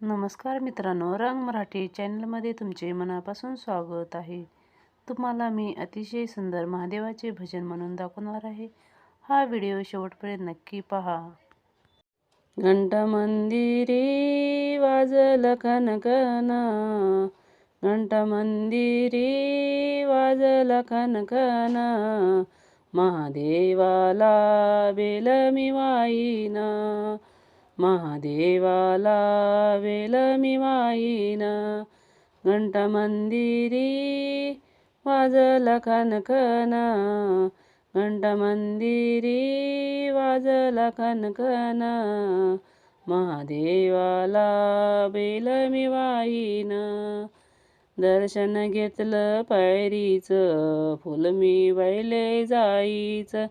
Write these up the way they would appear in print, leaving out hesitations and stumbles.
नमस्कार मित्रांनो, रंग मराठी चॅनलमध्ये तुमचे मनापासून स्वागत आहे. तुम्हाला मी अतिशय सुंदर महादेवाचे भजन म्हणून दाखवणार आहे. हा व्हिडिओ शेवटपर्यंत नक्की पहा. घंटा मंदिरी वाजल खनखना, घंटा मंदिरी वाजल खनखना, महादेवाला बेल मी वाईना, महादेवाला बेल मी वाईना. घंटा मंदिरी वाजला खनखना, घंटा मंदिरी वाजला खनखना, महादेवाला बेल मी वाईना. दर्शन घेतलं पायरीचं, फुल मी वाहिले जाईचं.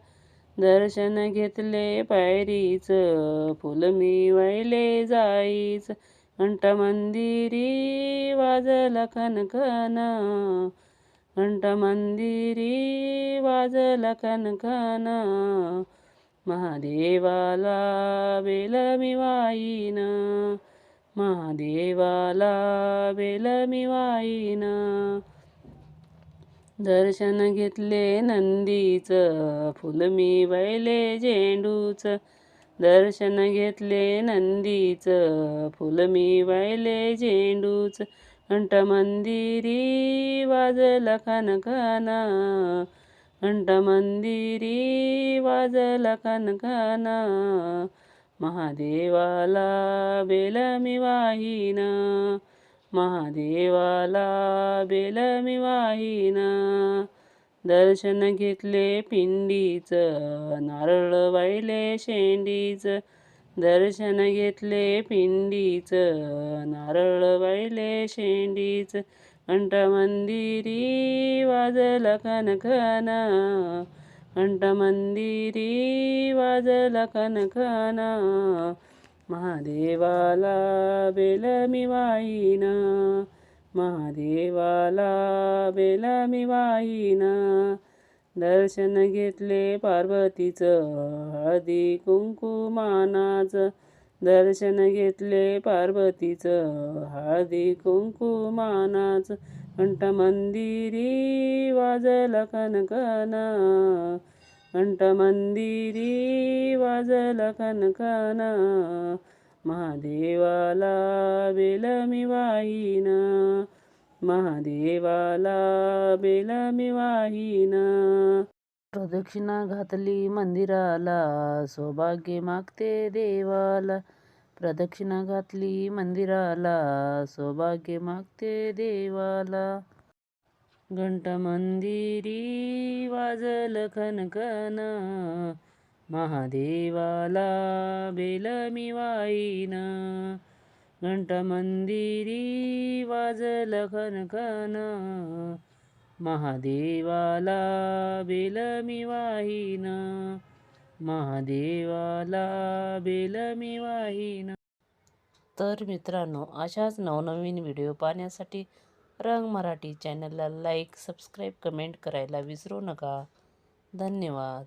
दर्शन घेतले पायरीचं, फुल मी वाहिले जाईचं. घंटा मंदिरी वाजला खनखना, घंटा मंदिरी वाजला खनखना, महादेवाला बेल मी वाईना, महादेवाला बेल मी वाईना. दर्शन घेतले नंदीचं, फुल मी वाहिले झेंडूचं. दर्शन घेतले नंदीचं, फुल मी वाहिले झेंडूचं. घंटा मंदिरी वाजला खनखना, घंटा मंदिरी वाजला खनखना, महादेवाला बेल मी वाहीना, महादेवाला बेल मी वाहीना. दर्शन घेतले पिंडीचं, नारळ वाहिले शेंडीचं. दर्शन घेतले पिंडीचं, नारळ वाहिले शेंडीचं. घंटा मंदिरी वाजला खनखना, घंटा मंदिरी वाजला खनखना, महादेवाला बेल मी वाईना, महादेवाला बेल मी वाईना. दर्शन घेतले पार्वतीचं, हळदी कुंकुमानाचं. दर्शन घेतले पार्वतीचं, हळदी कुंकुमानाचं. घंटा मंदिरी वाजला खनखना, घंटा मंदिरी वाजला खनखना, महादेवाला बेल मी वाहीना, महादेवाला बेल मी वाहीना. प्रदक्षिणा घातली मंदिराला, सौभाग्य मागते देवाला. प्रदक्षिणा घातली मंदिराला, सौभाग्य मागते देवाला. घंटा मंदिरी वाजल खनखना, महादेवाला बेल मी वाईना. घंटा मंदिरी वाजल खनखना, महादेवाला बेल मी वाहीना, महादेवाला बेल मी वाहीना. तर मित्रांनो, अशाच नवनवीन व्हिडिओ पाहण्यासाठी रंग मराठी चॅनलला लाईक, सबस्क्राईब, कमेंट करायला विसरू नका. धन्यवाद.